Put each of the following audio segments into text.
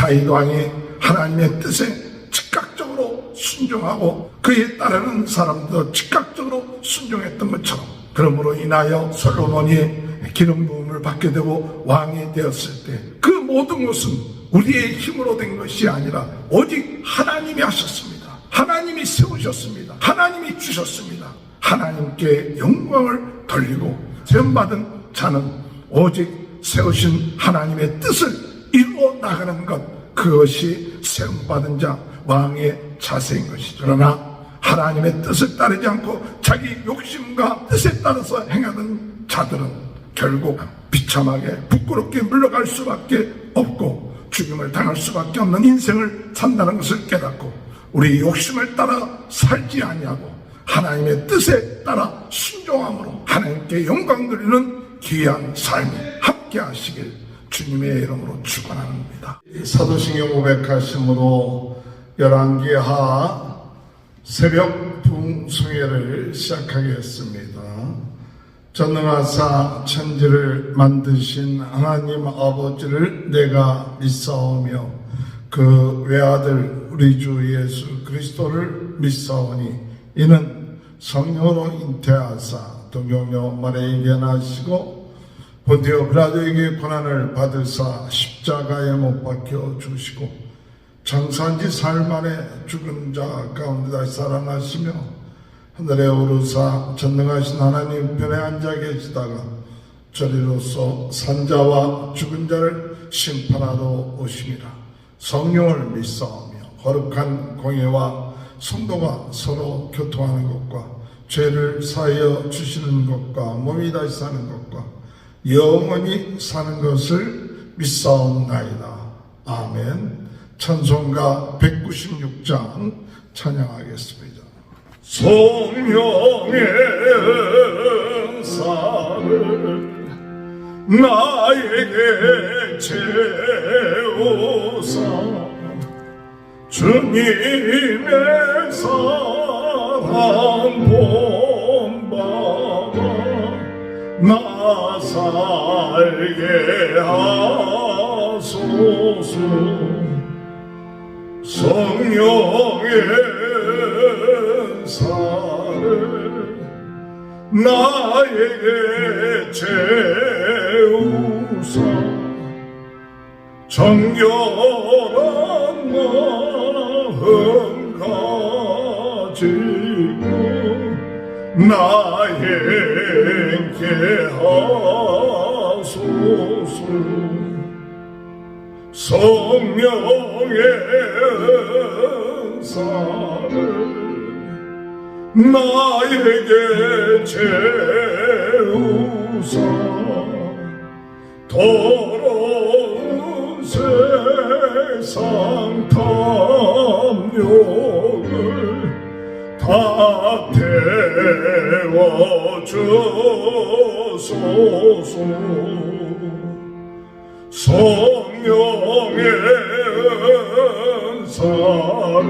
다윗 왕이 하나님의 뜻에 즉각적으로 순종하고 그에 따르는 사람도 즉각적으로 순종했던 것처럼, 그러므로 인하여 솔로몬이 기름 부음을 받게 되고 왕이 되었을 때 그 모든 것은 우리의 힘으로 된 것이 아니라 오직 하나님이 하셨습니다. 하나님이 세우셨습니다. 하나님이 주셨습니다. 하나님께 영광을 돌리고 세움받은 자는 오직 세우신 하나님의 뜻을 이루어 나가는 것, 그것이 세움받은 자 왕의 자세인 것이죠. 그러나 하나님의 뜻을 따르지 않고 자기 욕심과 뜻에 따라서 행하는 자들은 결국 비참하게 부끄럽게 물러갈 수밖에 없고 죽임을 당할 수밖에 없는 인생을 산다는 것을 깨닫고, 우리 욕심을 따라 살지 아니하고 하나님의 뜻에 따라 순종함으로 하나님께 영광 돌리는 귀한 삶이 함께 하시길 주님의 이름으로 축원합니다. 사도신경 500가심으로 열왕기하 새벽 부흥숭배를 시작하겠습니다. 전능하사 천지를 만드신 하나님 아버지를 내가 믿사오며 그 외아들 우리 주 예수 그리스도를 믿사오니 이는 성령으로 잉태하사 동정녀 마리아에게 나시고 본디오 빌라도에게 고난을 받으사 십자가에 못 박혀 죽으시고 장사한 지 사흘 만에 죽은 자 가운데 다시 살아나시며 하늘에 오르사 전능하신 하나님 편에 앉아 계시다가 저리로서 산자와 죽은 자를 심판하러 오심이라. 성령을 믿사오며 거룩한 공예와 성도가 서로 교통하는 것과 죄를 사하여 주시는 것과 몸이 다시 사는 것과 영원히 사는 것을 믿사옵나이다. 아멘. 찬송가 196장 찬양하겠습니다. 성령의 은사를 나에게 채우사 주님의 사랑 본받아 나 살게 하소서. 성령의 은사를 나에게 채우사 정결한 마음 가지고 나의 행케 하소서. 성령의 은사를 나에게 채우사 더러운 세상 탐욕을 다 태워주소서. 성령의 은사를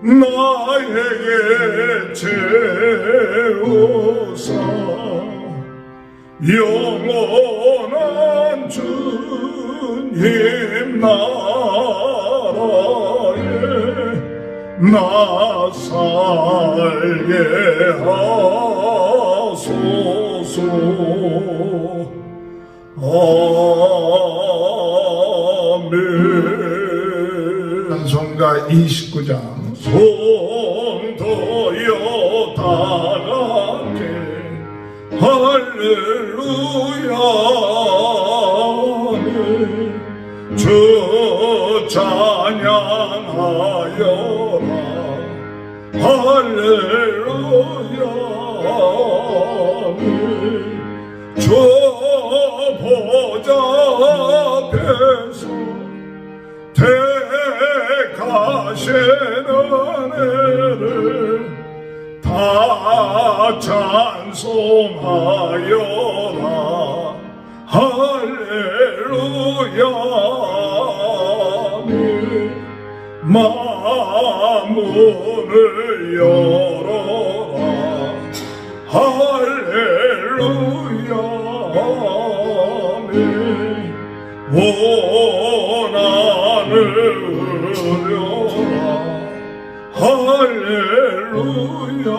나에게 채우사 영원한 주님 나라에 나 살게 하소서. 아멘. 찬송가 29장 성도여 다 같이 할렐루야 주 찬양하여라 할렐루야 주 보좌 앞에서 택하시는 애를 다 찬송하여라 할렐루야 만문을 열어라 할렐루야 원한을 의려라 할렐루야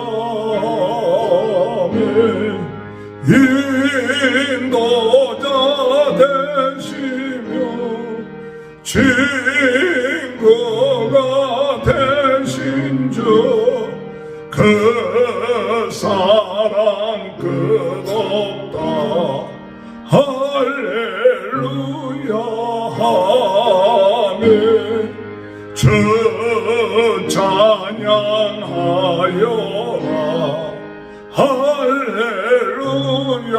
인도자 되시며 친구가 되신 주 그 사랑 끝없다 할렐루야 아멘 주 찬양하여라 할렐루야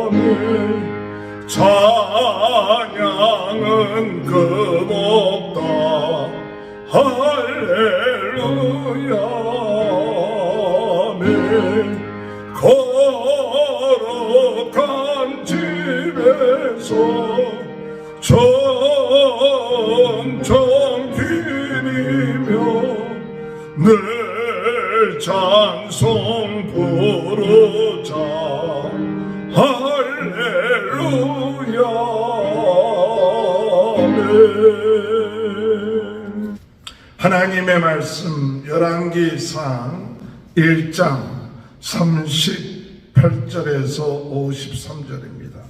아멘 찬양은 끝없다 할렐루야 아멘 거룩한 집에서 점점 기리며 늘 찬송 부르자 할렐루야 아멘. 하나님의 말씀 열왕기상 1장 38절에서 53절입니다.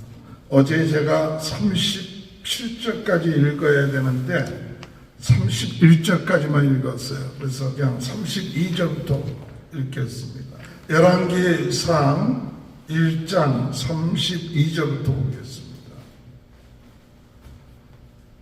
어제 제가 37절까지 읽어야 되는데 31절까지만 읽었어요. 그래서 그냥 32절부터 읽겠습니다. 열왕기상 1장 32절부터 보겠습니다.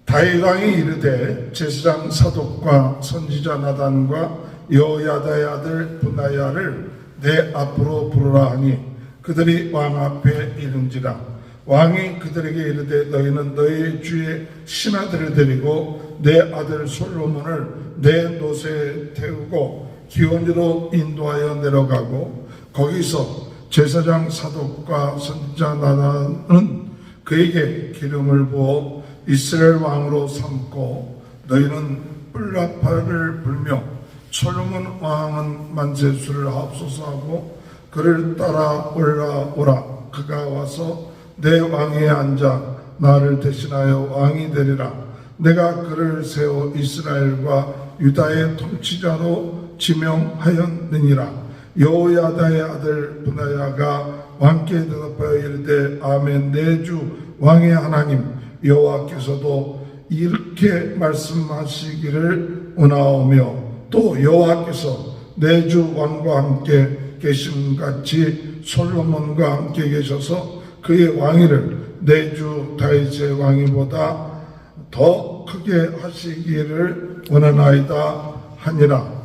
다윗 왕이 이르되 제사장 사독과 선지자 나단과 여호야다의 아들 분하야를 내 앞으로 부르라 하니 그들이 왕 앞에 이른지라. 왕이 그들에게 이르되 너희는 너희 주의 신하들을 데리고 내 아들 솔로몬을 내 노새에 태우고 기온으로 인도하여 내려가고 거기서 제사장 사독과 선지자 나단은 그에게 기름을 부어 이스라엘 왕으로 삼고 너희는 뿔나팔을 불며 솔로몬 왕은 만세수를 하옵소서 하고 그를 따라 올라오라. 그가 와서 내 왕위에 앉아 나를 대신하여 왕이 되리라. 내가 그를 세워 이스라엘과 유다의 통치자로 지명하였느니라. 여호야다의 아들 분하야가 왕께 대답하여 이르되 아멘. 내 주 왕의 하나님 여호와께서도 이렇게 말씀하시기를 원하오며 또 여호와께서 내 주 왕과 함께 계심같이 솔로몬과 함께 계셔서 그의 왕위를 내 주 다윗의 왕위보다 더 크게 하시기를 원하나이다 하니라.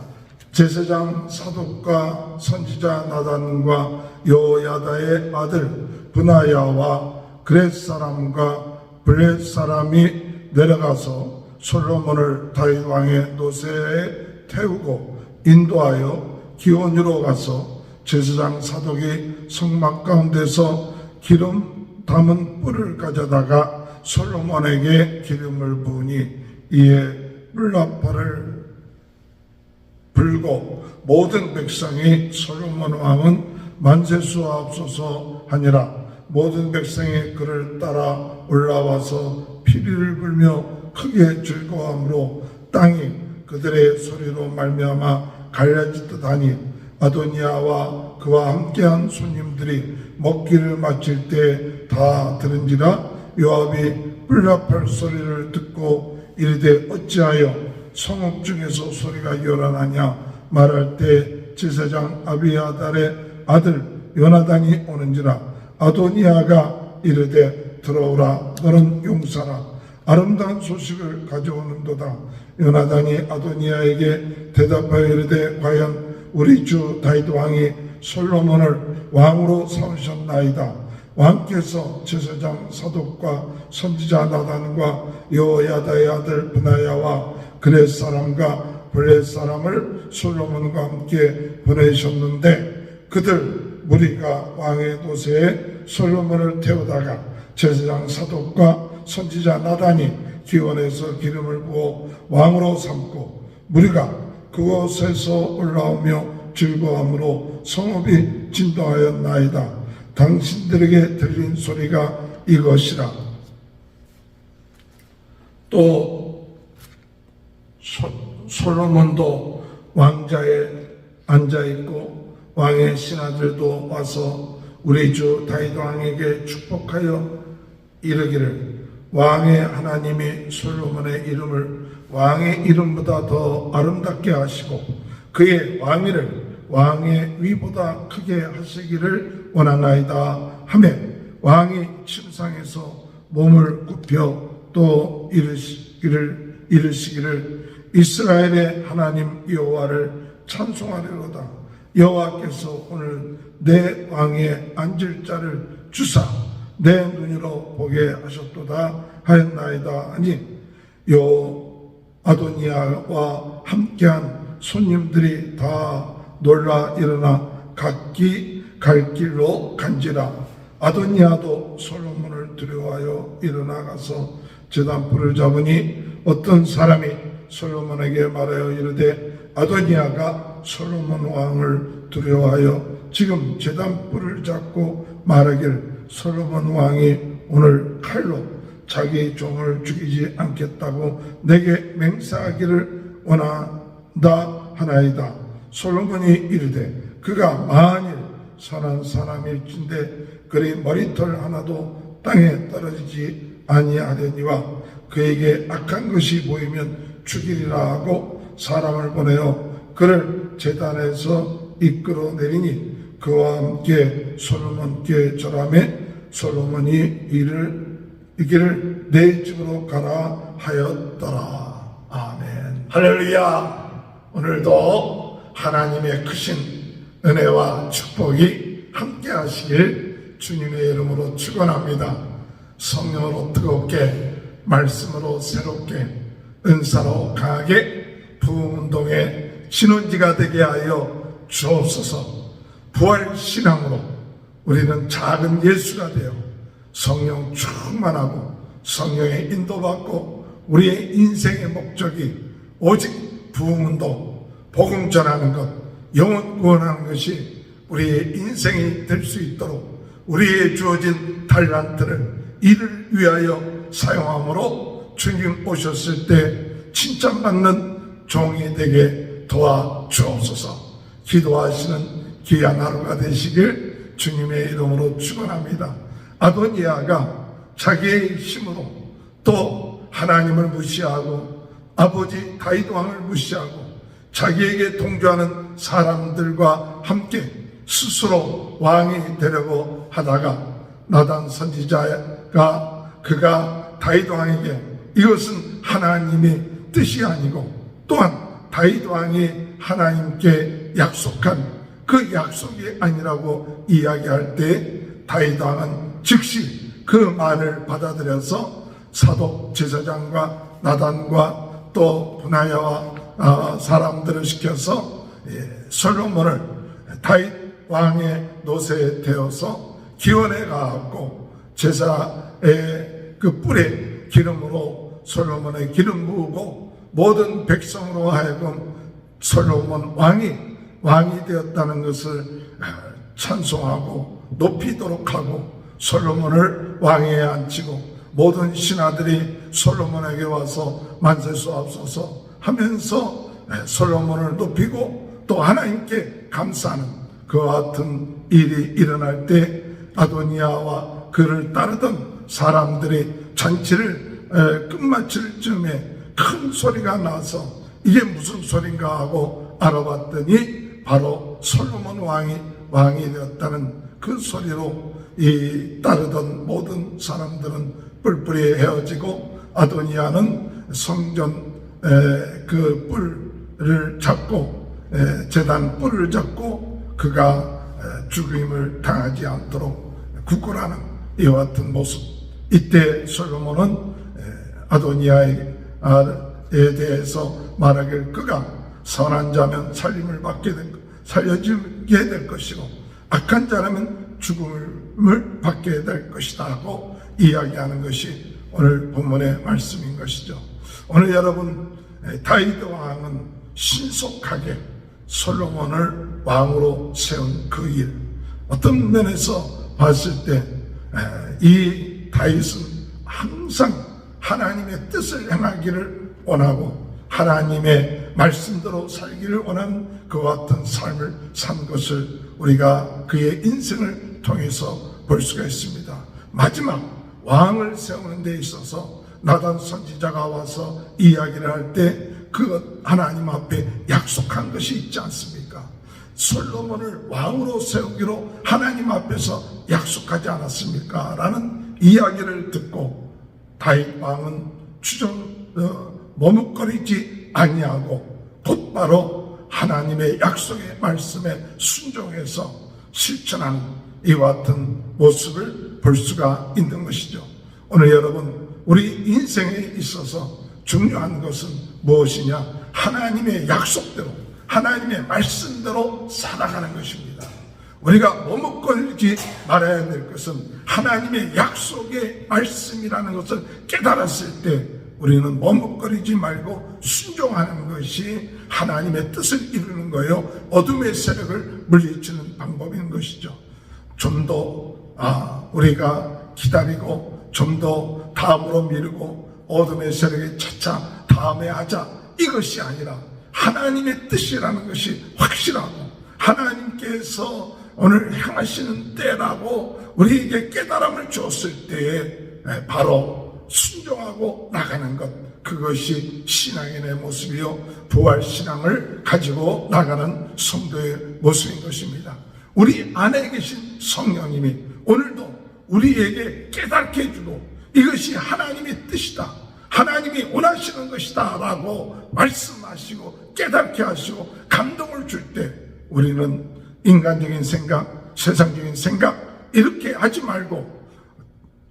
제사장 사독과 선지자 나단과 여호야다의 아들 분하야와 그렛 사람과 블렛 사람이 내려가서 솔로몬을 다윗 왕의 노새에 태우고 인도하여 기온으로 가서 제사장 사독이 성막 가운데서 기름 담은 뿔을 가져다가 솔로몬에게 기름을 부으니 이에 뿔나팔을 불고 모든 백성이 솔로몬 왕은 만세수하옵소서 하니라. 모든 백성이 그를 따라 올라와서 피리를 불며 크게 즐거워함으로 땅이 그들의 소리로 말미암아 갈라지듯 하니 아도니아와 그와 함께한 손님들이 먹기를 마칠 때 다 들은지라. 요압이 뿔나팔 소리를 듣고 이르되 어찌하여 성읍 중에서 소리가 요란하냐 말할 때 제사장 아비아달의 아들 요나단이 오는지라. 아도니아가 이르되 들어오라. 너는 용사라. 아름다운 소식을 가져오는도다. 요나단이 아도니아에게 대답하여 이르되 과연 우리 주 다윗 왕이 솔로몬을 왕으로 삼으셨나이다. 왕께서 제사장 사독과 선지자 나단과 여호야다의 아들 분하야와 그렛 사람과 블렛 사람을 솔로몬과 함께 보내셨는데 그들 무리가 왕의 노새에 솔로몬을 태우다가 제사장 사독과 선지자 나단이 기원에서 기름을 부어 왕으로 삼고 무리가 그곳에서 올라오며 즐거워함으로 성읍이 진동하였나이다. 당신들에게 들린 소리가 이것이라. 또 솔로몬도 왕자에 앉아있고 왕의 신하들도 와서 우리 주 다윗 왕에게 축복하여 이르기를 왕의 하나님이 솔로몬의 이름을 왕의 이름보다 더 아름답게 하시고 그의 왕위를 왕의 위보다 크게 하시기를 원하나이다 하며 왕이 침상에서 몸을 굽혀 또 이르시기를 이스라엘의 하나님 여호와를 찬송하리로다. 여호와께서 오늘 내 왕에 앉을 자를 주사 내 눈으로 보게 하셨도다 하였나이다 하니 아도니아와 함께한 손님들이 다 놀라 일어나 각기 갈 길로 간지라. 아도니아도 솔로몬을 두려워하여 일어나가서 제단불을 잡으니 어떤 사람이 솔로몬에게 말하여 이르되 아도니아가 솔로몬 왕을 두려워하여 지금 제단불을 잡고 말하길 솔로몬 왕이 오늘 칼로 자기 종을 죽이지 않겠다고 내게 맹세하기를 원한다 하나이다. 솔로몬이 이르되 그가 만일 선한 사람일진데 그리 머리털 하나도 땅에 떨어지지 아니하려니와 그에게 악한 것이 보이면 죽이리라 하고 사람을 보내어 그를 제단에서 이끌어내리니 그와 함께 솔로몬께 절하매 솔로몬이 이기를 내 집으로 가라 하였더라. 아멘. 할렐루야. 오늘도 하나님의 크신 은혜와 축복이 함께 하시길 주님의 이름으로 축원합니다. 성령으로 뜨겁게, 말씀으로 새롭게, 은사로 강하게 부흥운동의 신혼지가 되게 하여 주옵소서. 부활신앙으로 우리는 작은 예수가 되어 성령 충만하고 성령의 인도받고 우리의 인생의 목적이 오직 부흥운동, 복음 전하는 것, 영혼 구원하는 것이 우리의 인생이 될 수 있도록 우리의 주어진 달란트를 이를 위하여 사용함으로 주님 오셨을 때 칭찬받는 종이 되게 도와주옵소서. 기도하시는 귀한 하루가 되시길 주님의 이름으로 축원합니다. 아도니아가 자기의 힘으로 또 하나님을 무시하고 아버지 다윗 왕을 무시하고 자기에게 동조하는 사람들과 함께 스스로 왕이 되려고 하다가 나단 선지자가 그가 다윗 왕에게 이것은 하나님의 뜻이 아니고 또한 다윗 왕이 하나님께 약속한 그 약속이 아니라고 이야기할 때 다윗 왕은 즉시 그 말을 받아들여서 사독 제사장과 나단과 또 분하야와 사람들을 시켜서 솔로몬을 다윗 왕의 노새에 대어서 기원해 가고 제사의 그 뿔에 기름으로 솔로몬의 기름 부으고 모든 백성으로 하여금 솔로몬 왕이 되었다는 것을 찬송하고 높이도록 하고 솔로몬을 왕위에 앉히고 모든 신하들이 솔로몬에게 와서 만세수하옵소서 하면서 솔로몬을 높이고 또 하나님께 감사하는 그와 같은 일이 일어날 때 아도니아와 그를 따르던 사람들이 잔치를 끝마칠 즈음에 큰 소리가 나서 이게 무슨 소린가 하고 알아봤더니 바로 솔로몬 왕이 되었다는 그 소리로 이 따르던 모든 사람들은 뿔뿔이 헤어지고 아도니아는 성전 그 뿔을 잡고 제단 뿔을 잡고 그가 죽임을 당하지 않도록 굳건하는 이와 같은 모습. 이때 솔로몬은 아도니아에 대해서 말하길 그가 선한 자면 살려지게 될 것이고 악한 자라면 죽음을 받게 될 것이다 하고 이야기하는 것이 오늘 본문의 말씀인 것이죠. 오늘 여러분 다윗 왕은 신속하게 솔로몬을 왕으로 세운 그 일, 어떤 면에서 봤을 때 이 다윗은 항상 하나님의 뜻을 행하기를 원하고 하나님의 말씀대로 살기를 원하는 그와 같은 삶을 산 것을 우리가 그의 인생을 통해서 볼 수가 있습니다. 마지막 왕을 세우는 데 있어서 나단 선지자가 와서 이야기를 할 때 그 하나님 앞에 약속한 것이 있지 않습니까? 솔로몬을 왕으로 세우기로 하나님 앞에서 약속하지 않았습니까? 라는 이야기를 듣고 다윗 왕은 머뭇거리지 아니하고 곧바로 하나님의 약속의 말씀에 순종해서 실천하는 이와 같은 모습을 볼 수가 있는 것이죠. 오늘 여러분, 우리 인생에 있어서 중요한 것은 무엇이냐? 하나님의 약속대로, 하나님의 말씀대로 살아가는 것입니다. 우리가 머뭇거리지 말아야 될 것은 하나님의 약속의 말씀이라는 것을 깨달았을 때 우리는 머뭇거리지 말고 순종하는 것이 하나님의 뜻을 이루는 거예요. 어둠의 세력을 물리치는 방법인 것이죠. 좀 더 우리가 기다리고 좀 더 다음으로 미루고 어둠의 세력에 차차 다음에 하자, 이것이 아니라 하나님의 뜻이라는 것이 확실하고 하나님께서 오늘 행하시는 때라고 우리에게 깨달음을 줬을 때에 바로 순종하고 나가는 것, 그것이 신앙의 내 모습이요 부활신앙을 가지고 나가는 성도의 모습인 것입니다. 우리 안에 계신 성령님이 오늘도 우리에게 깨닫게 해주고 이것이 하나님의 뜻이다, 하나님이 원하시는 것이다 라고 말씀하시고 깨닫게 하시고 감동을 줄 때 우리는 인간적인 생각, 세상적인 생각 이렇게 하지 말고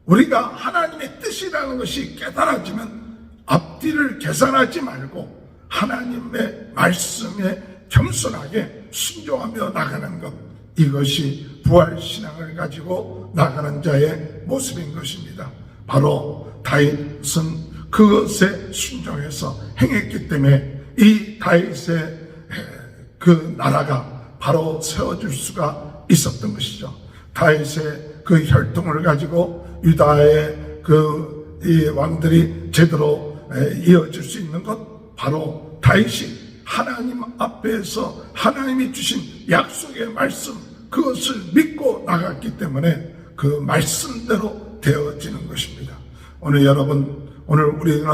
우리가 하나님의 뜻이라는 것이 깨달아지면 앞뒤를 계산하지 말고 하나님의 말씀에 겸손하게 순종하며 나가는 것, 이것이 부활신앙을 가지고 나가는 자의 모습인 것입니다. 바로 다윗은 그것에 순종해서 행했기 때문에 이 다윗의 그 나라가 바로 세워질 수가 있었던 것이죠. 다윗의 그 혈통을 가지고 유다의 이 왕들이 제대로 이어질 수 있는 것, 바로 다윗이 하나님 앞에서 하나님이 주신 약속의 말씀, 그것을 믿고 나갔기 때문에 그 말씀대로 되어지는 것입니다. 오늘 여러분, 오늘 우리는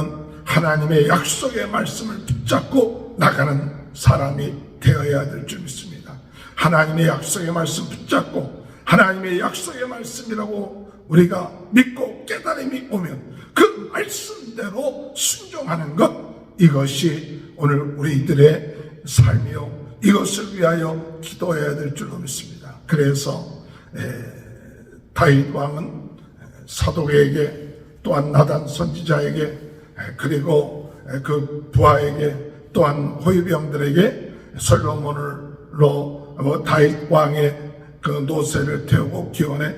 하나님의 약속의 말씀을 붙잡고 나가는 사람이 되어야 될 줄 믿습니다. 하나님의 약속의 말씀 붙잡고 하나님의 약속의 말씀이라고 우리가 믿고 깨달음이 오면 그 말씀대로 순종하는 것, 이것이 오늘 우리들의 삶이요 이것을 위하여 기도해야 될 줄로 믿습니다. 그래서 다윗 왕은 사독에게 또한 나단 선지자에게 그리고 그 부하에게 또한 호위병들에게 솔로몬으로 다윗 왕의 그 노새를 태우고 기원에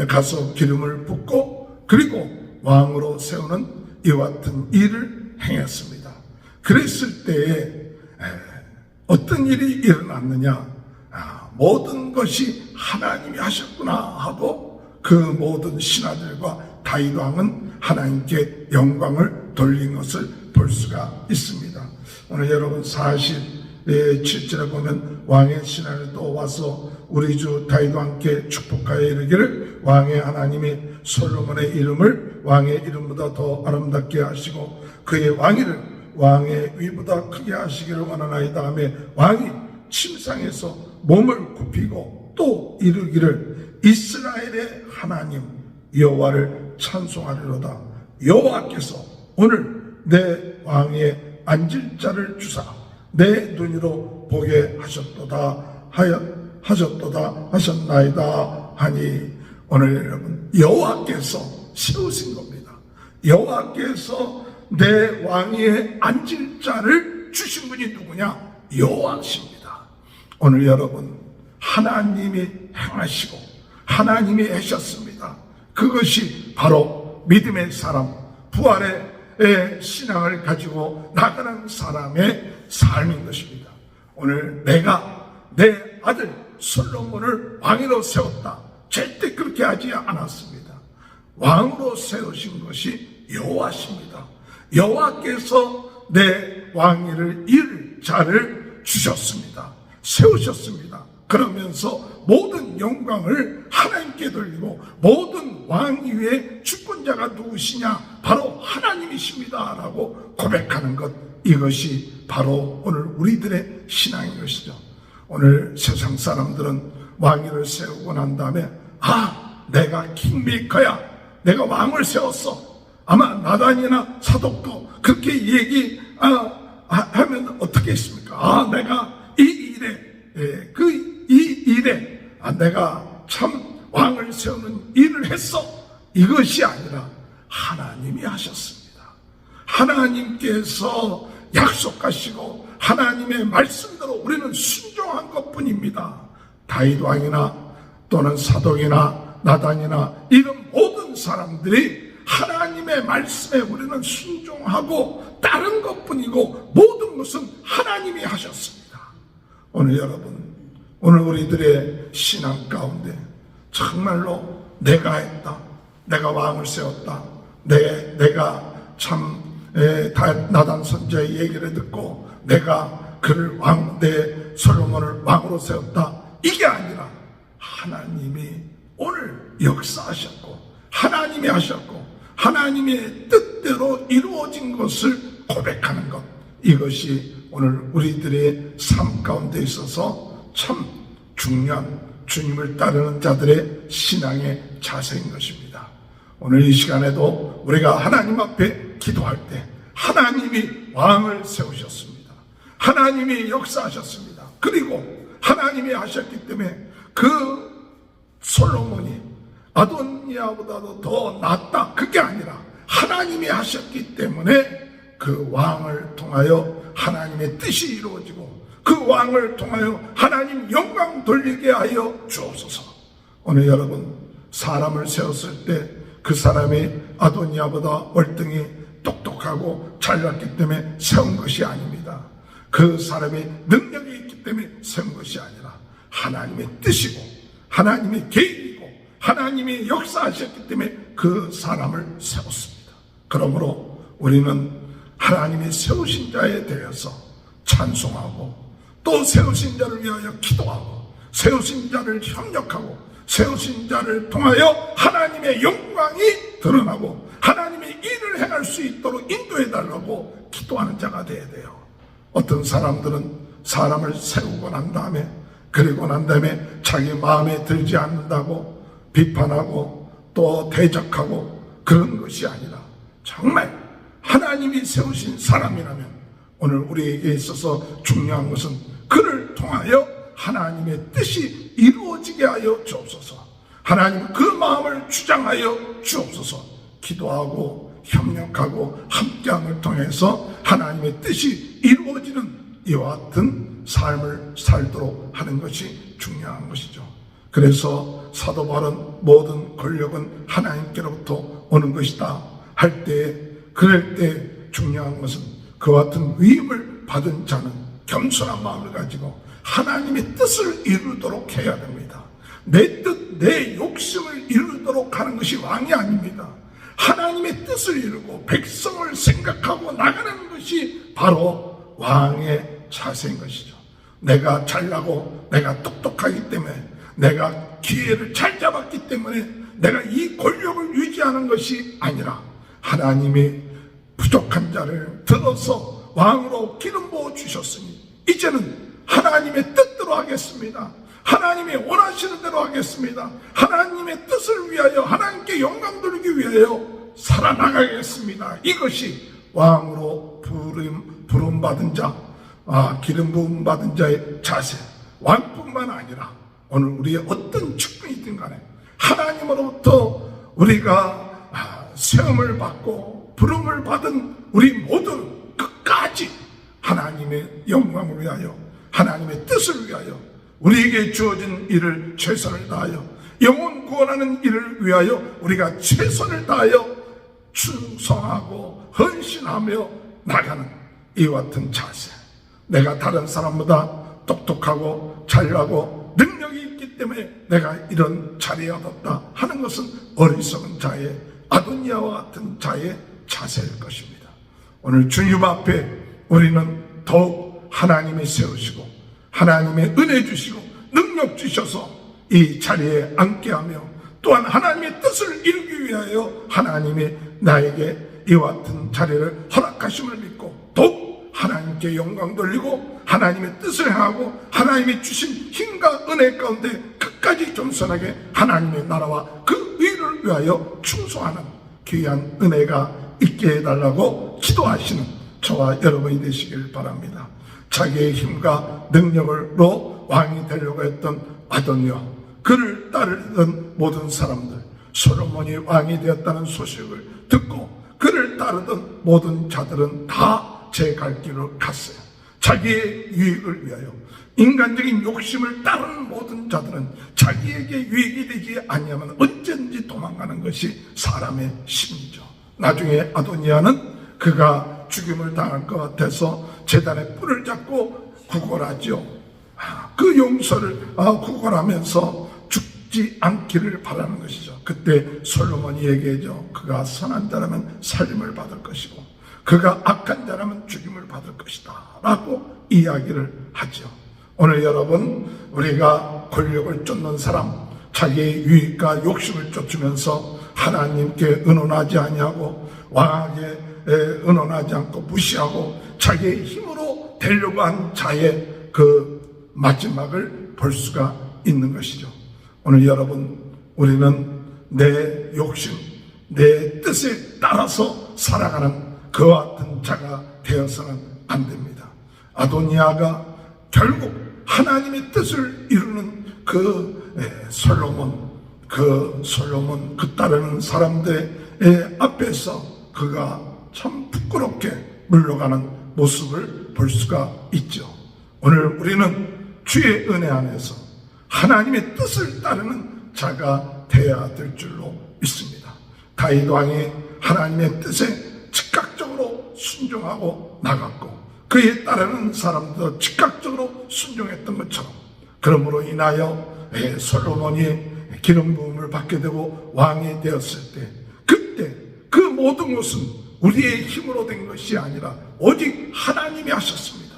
가서 기름을 붓고 그리고 왕으로 세우는 이와 같은 일을 행했습니다. 그랬을 때에 어떤 일이 일어났느냐? 모든 것이 하나님이 하셨구나 하고 그 모든 신하들과 다윗 왕은 하나님께 영광을 돌린 것을 볼 수가 있습니다. 오늘 여러분 47절에 보면 왕의 신하를 또 와서 우리 주 다윗 왕께 축복하여 이르기를 왕의 하나님이 솔로몬의 이름을 왕의 이름보다 더 아름답게 하시고 그의 왕위를 왕의 위보다 크게 하시기를 원하나이다 하며 왕이 침상에서 몸을 굽히고 또 이르기를 이스라엘의 하나님 여호와를 찬송하리로다. 여호와께서 오늘 내 왕의 앉을 자를 주사 내 눈으로 보게 하셨나이다 하니, 오늘 여러분 여호와께서 세우신 겁니다. 여호와께서 내 왕의 앉을 자를 주신 분이 누구냐? 여호와십니다. 오늘 여러분 하나님이 행하시고 하나님이 하셨습니다. 그것이 바로 믿음의 사람, 부활의 신앙을 가지고 나가는 사람의 삶인 것입니다. 오늘 내가 내 아들 솔로몬을 왕으로 세웠다, 절대 그렇게 하지 않았습니다. 왕으로 세우신 것이 여호와십니다. 여호와께서 내 왕위를 이을 자를 주셨습니다. 세우셨습니다. 그러면서 모든 영광을 하나님께 돌리고 모든 왕위의 주권자가 누구시냐? 바로 하나님이십니다 라고 고백하는 것, 이것이 바로 오늘 우리들의 신앙인 것이죠. 오늘 세상 사람들은 왕위를 세우고 난 다음에 내가 킹메이커야, 내가 왕을 세웠어. 아마 나단이나 사독도 그렇게 하면 어떻게 했습니까? 내가 이 일에 내가 참 왕을 세우는 일을 했어. 이것이 아니라 하나님이 하셨습니다. 하나님께서 약속하시고 하나님의 말씀대로 우리는 순종한 것뿐입니다. 다윗 왕이나 또는 사독이나 나단이나 이런 모든 사람들이 하나님의 말씀에 우리는 순종하고 따른 것뿐이고 모든 것은 하나님이 하셨습니다. 오늘 여러분, 오늘 우리들의 신앙 가운데 정말로 내가 했다, 내가 왕을 세웠다, 내가 참 나단 선지자의 얘기를 듣고 내가 그를 내 솔로몬을 왕으로 세웠다, 이게 아니라 하나님이 오늘 역사하셨고 하나님이 하셨고 하나님의 뜻대로 이루어진 것을 고백하는 것, 이것이 오늘 우리들의 삶 가운데 있어서 참 중요한 주님을 따르는 자들의 신앙의 자세인 것입니다. 오늘 이 시간에도 우리가 하나님 앞에 기도할 때 하나님이 왕을 세우셨습니다. 하나님이 역사하셨습니다. 그리고 하나님이 하셨기 때문에 그 솔로몬이 아도니아보다도 더 낫다, 그게 아니라 하나님이 하셨기 때문에 그 왕을 통하여 하나님의 뜻이 이루어지고 그 왕을 통하여 하나님 영광 돌리게 하여 주옵소서. 오늘 여러분, 사람을 세웠을 때 그 사람이 아도니아보다 월등히 똑똑하고 잘났기 때문에 세운 것이 아닙니다. 그 사람이 능력이 있기 때문에 세운 것이 아니라 하나님의 뜻이고 하나님의 계획이고 하나님이 역사하셨기 때문에 그 사람을 세웠습니다. 그러므로 우리는 하나님이 세우신 자에 대해서 찬송하고 또 세우신 자를 위하여 기도하고 세우신 자를 협력하고 세우신 자를 통하여 하나님의 영광이 드러나고 하나님의 일을 행할 수 있도록 인도해달라고 기도하는 자가 되어야 돼요. 어떤 사람들은 사람을 세우고 난 다음에, 그리고 난 다음에 자기 마음에 들지 않는다고 비판하고 또 대적하고 그런 것이 아니라 정말 하나님이 세우신 사람이라면 오늘 우리에게 있어서 중요한 것은 그를 통하여 하나님의 뜻이 이루어지게 하여 주옵소서. 하나님 그 마음을 주장하여 주옵소서. 기도하고 협력하고 함께함을 통해서 하나님의 뜻이 이루어지는 이와 같은 삶을 살도록 하는 것이 중요한 것이죠. 그래서 사도 바울은 모든 권력은 하나님께로부터 오는 것이다 할 때, 그럴 때 중요한 것은 그와 같은 위임을 받은 자는 겸손한 마음을 가지고 하나님의 뜻을 이루도록 해야 됩니다. 내 뜻, 내 욕심을 이루도록 하는 것이 왕이 아닙니다. 하나님의 뜻을 이루고 백성을 생각하고 나가는 것이 바로 왕의 자세인 것이죠. 내가 잘나고 내가 똑똑하기 때문에, 내가 기회를 잘 잡았기 때문에 내가 이 권력을 유지하는 것이 아니라 하나님이 부족한 자를 들어서 왕으로 기름 부어 주셨으니 이제는 하나님의 뜻대로 하겠습니다. 하나님이 원하시는 대로 하겠습니다. 하나님의 뜻을 위하여 하나님께 영광 돌리기 위하여 살아나가겠습니다. 이것이 왕으로 부름 받은 자, 기름 부음 받은 자의 자세. 왕뿐만 아니라 오늘 우리의 어떤 측면이든 간에 하나님으로부터 우리가 세움을 받고 부름을 받은 우리 모두 끝까지 하나님의 영광을 위하여, 하나님의 뜻을 위하여, 우리에게 주어진 일을 최선을 다하여, 영혼 구원하는 일을 위하여 우리가 최선을 다하여 충성하고 헌신하며 나가는 이와 같은 자세. 내가 다른 사람보다 똑똑하고 잘나고 능력이 있기 때문에 내가 이런 자리에 얻었다 하는 것은 어리석은 자의, 아도니아와 같은 자의 자세일 것입니다. 오늘 주님 앞에 우리는 더욱 하나님이 세우시고 하나님의 은혜 주시고 능력 주셔서 이 자리에 앉게 하며 또한 하나님의 뜻을 이루기 위하여 하나님이 나에게 이와 같은 자리를 허락하심을 믿고 더욱 하나님께 영광 돌리고 하나님의 뜻을 행하고 하나님이 주신 힘과 은혜 가운데 끝까지 겸손하게 하나님의 나라와 그 의를 위하여 충성하는 귀한 은혜가 있게 해달라고 기도하시는 저와 여러분이 되시길 바랍니다. 자기의 힘과 능력으로 왕이 되려고 했던 아도니아, 그를 따르던 모든 사람들, 솔로몬이 왕이 되었다는 소식을 듣고 그를 따르던 모든 자들은 다 제 갈 길로 갔어요. 자기의 유익을 위하여. 인간적인 욕심을 따르는 모든 자들은 자기에게 유익이 되지 아니하면 언제든지 도망가는 것이 사람의 심리죠. 나중에 아도니아는 그가 죽임을 당할 것 같아서 제단에 뿔을 잡고 구걸하죠. 그 용서를 구걸하면서 죽지 않기를 바라는 것이죠. 그때 솔로몬이 얘기하죠. 그가 선한 자라면 살림을 받을 것이고 그가 악한 자라면 죽임을 받을 것이다 라고 이야기를 하죠. 오늘 여러분, 우리가 권력을 쫓는 사람, 자기의 유익과 욕심을 쫓으면서 하나님께 의논하지 아니하고 왕에게 의논하지 않고 무시하고 자기의 힘으로 되려고 한 자의 그 마지막을 볼 수가 있는 것이죠. 오늘 여러분, 우리는 내 욕심, 내 뜻에 따라서 살아가는 그와 같은 자가 되어서는 안 됩니다. 아도니아가 결국 하나님의 뜻을 이루는 그 솔로몬 그 따르는 사람들의 앞에서 그가 참 부끄럽게 물러가는 모습을 볼 수가 있죠. 오늘 우리는 주의 은혜 안에서 하나님의 뜻을 따르는 자가 되어야 될 줄로 믿습니다. 다윗 왕이 하나님의 뜻에 즉각적으로 순종하고 나갔고 그에 따르는 사람도 즉각적으로 순종했던 것처럼, 그러므로 인하여 솔로몬이 기름 부음을 받게 되고 왕이 되었을 때, 그때 그 모든 것은 우리의 힘으로 된 것이 아니라 오직 하나님이 하셨습니다.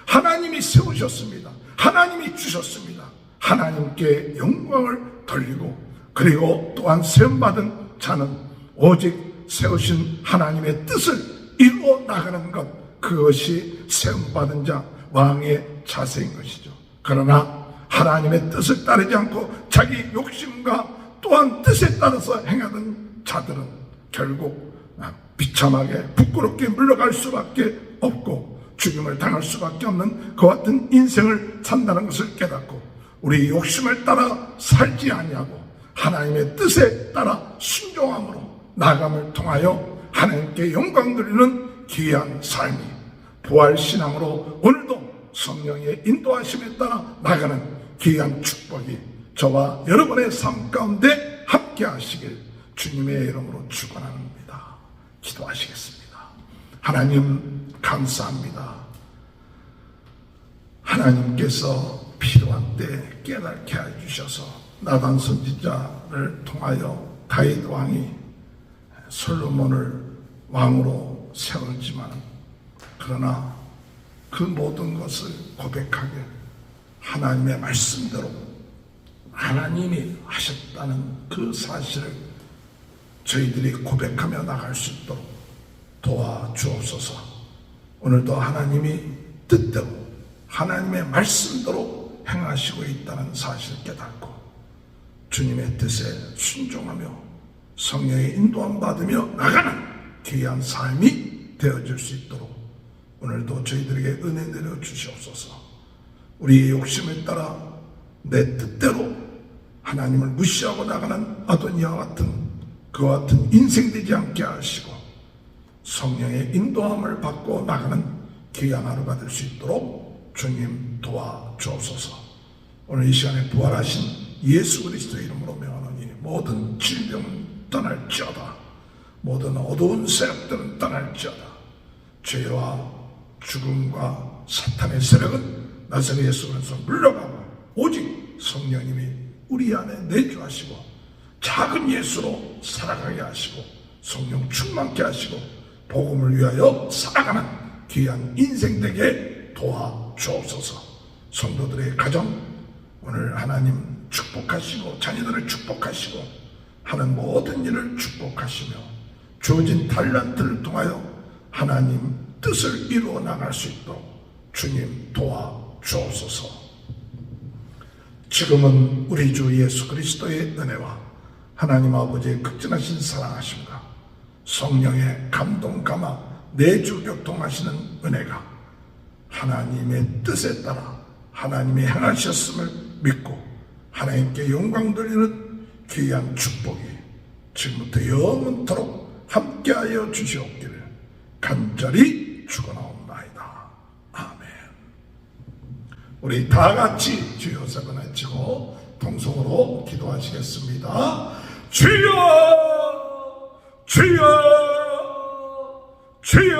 하나님이 세우셨습니다. 하나님이 주셨습니다. 하나님께 영광을 돌리고, 그리고 또한 세움받은 자는 오직 세우신 하나님의 뜻을 이루어 나가는 것, 그것이 세움받은 자, 왕의 자세인 것이죠. 그러나 하나님의 뜻을 따르지 않고 자기 욕심과 또한 뜻에 따라서 행하던 자들은 결국 비참하게 부끄럽게 물러갈 수밖에 없고 죽임을 당할 수밖에 없는 그와 같은 인생을 산다는 것을 깨닫고, 우리 욕심을 따라 살지 아니하고 하나님의 뜻에 따라 순종함으로 나감을 통하여 하나님께 영광 돌리는 귀한 삶이 부활신앙으로 오늘도 성령의 인도하심에 따라 나가는 귀한 축복이 저와 여러분의 삶 가운데 함께 하시길 주님의 이름으로 축원합니다. 기도하시겠습니다. 하나님 감사합니다. 하나님께서 필요한 때 깨닫게 해주셔서 나단 선지자를 통하여 다윗 왕이 솔로몬을 왕으로 세우지만, 그러나 그 모든 것을 고백하게 하나님의 말씀대로 하나님이 하셨다는 그 사실을 저희들이 고백하며 나갈 수 있도록 도와주옵소서. 오늘도 하나님이 뜻대로 하나님의 말씀대로 행하시고 있다는 사실을 깨닫고 주님의 뜻에 순종하며 성령의 인도함 받으며 나가는 귀한 삶이 되어질 수 있도록 오늘도 저희들에게 은혜 내려 주시옵소서. 우리의 욕심에 따라 내 뜻대로 하나님을 무시하고 나가는 아도니아와 같은 그와 같은 인생 되지 않게 하시고 성령의 인도함을 받고 나가는 귀한 하루가 될 수 있도록 주님 도와주옵소서. 오늘 이 시간에 부활하신 예수 그리스도의 이름으로 명하노니 모든 질병은 떠날지어다. 모든 어두운 세력들은 떠날지어다. 죄와 죽음과 사탄의 세력은 나사렛 예수 그리스도로 물러가고 오직 성령님이 우리 안에 내주하시고 작은 예수로 살아가게 하시고 성령 충만케 하시고 복음을 위하여 살아가는 귀한 인생 되게 도와주옵소서. 성도들의 가정 오늘 하나님 축복하시고 자녀들을 축복하시고 하는 모든 일을 축복하시며 주어진 달란트를 통하여 하나님 뜻을 이루어 나갈 수 있도록 주님 도와주옵소서. 지금은 우리 주 예수 그리스도의 은혜와 하나님 아버지의 극진하신 사랑하심과 성령의 감동 감화 내주 교통하시는 은혜가 하나님의 뜻에 따라 하나님의 행하셨음을 믿고 하나님께 영광 돌리는 귀한 축복이 지금부터 영원토록 함께하여 주시옵기를 간절히 축원하옵나이다. 아멘. 우리 다 같이 주여 세번 외치고 동성으로 기도하시겠습니다. 주여 주여 주여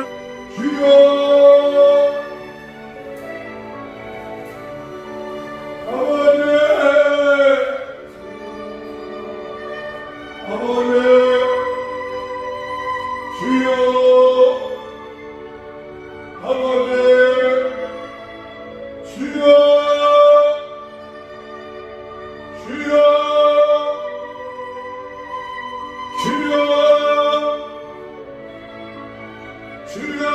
주여 주여